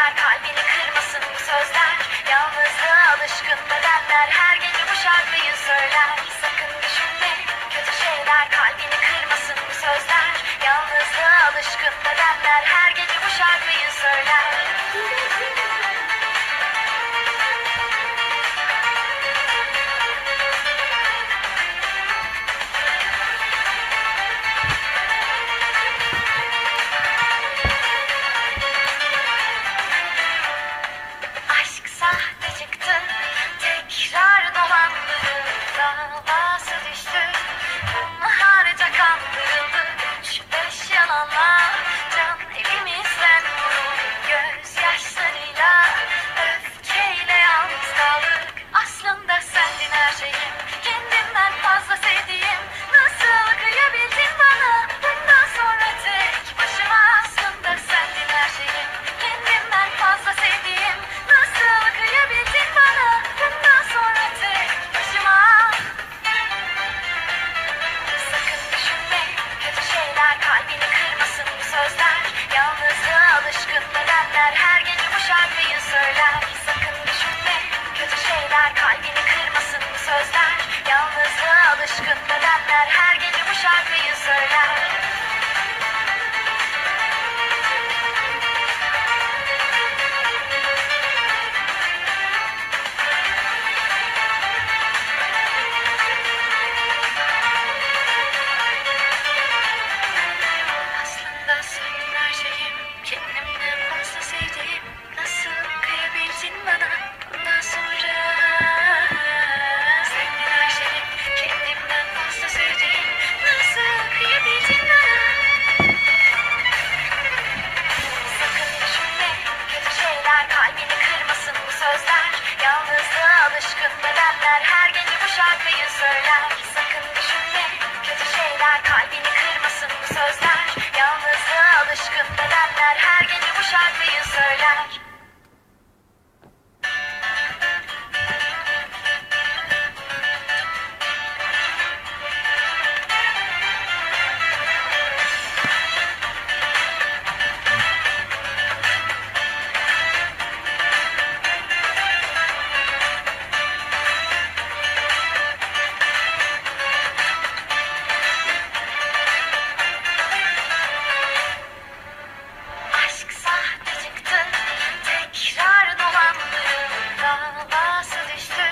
şeyler kalbini kırmasın bu sözler. Yalnızlığa alışkın bedenler her gece bu şarkıyı söyler. Sakın düşünme kötü şeyler kalbini kırmasın bu sözler. Yalnızlığa alışkın bedenler her gece bu şarkıyı söyler. Aşk sahte çıktı, tekrar dolandırıldı, davası düştü, harca kandırıldı, 3-5 yalanla, can elimizden vuruldu, gözyaşlarıyla, öfkeyle yalnız kaldık. Aslında sendin her şeyim, kendimden fazla sevdiğim, nasıl kıyabildin bana, bundan sonra tek başıma. Aslında sendin her şeyim, kendimden fazla sevdiğim, nasıl kıyabildin bana, bundan sonra tek başıma. Sakın düşünme kötü şeyler kalbini kırmasın bu sözler. Yalnızlığa alışkın bedenler her gece bu şarkıyı söyler. Sakın düşünme kötü şeyler kalbini kırmasın bu sözler. Yalnızlığa alışkın bedenler her gece bu şarkıyı söyler. Aslında senin her şeyim, kendimden fazla sevdiğim, nasıl kıyabildin bana bundan sonra. Senin her şeyim, kendimden fazla sevdiğim, nasıl kıyabildin bana. Sakın düşünme kötü şeyler kalbini kırmasın bu sözler. Yalnızlığa alışkın bedenler her gece bu şarkıyı söyler. Sakın düşünme kötü şeyler kalbini kırmasın bu sözler. Yalnızlığa alışkın bedenler her gece bu şarkıyı söyler. Aşk sahte çıktı, tekrar dolandırıldı, davası düştü,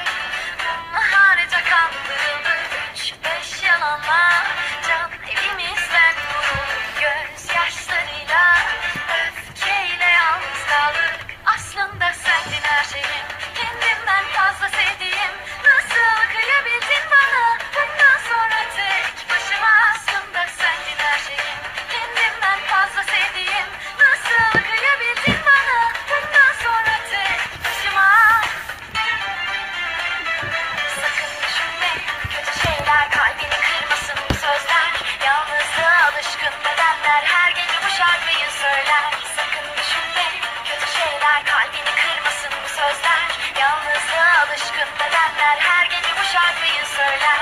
harca kandırıldı, 3-5 yalanla, can elimizden vuruldu, gözyaşlarıyla, öfkeyle yalnız kaldık. Aslında sendin her şeyim, kendimden fazla sevdiğim, nasıl kıyabildin bana, bundan sonra tek başıma. Aslında sendin her şeyim, kendimden fazla sevdiğim, nasıl kıyabildin bana, bundan sonra tek başıma. Sakın düşünme kötü şeyler kalbini kırmasın bu sözler. Yalnızlığa alışkın bedenler her gece bu şarkıyı söyler. Sakın düşünme kötü şeyler kalbini kırmasın bu sözler. Yalnızlığa alışkın bedenler her gece bu şarkıyı söyler.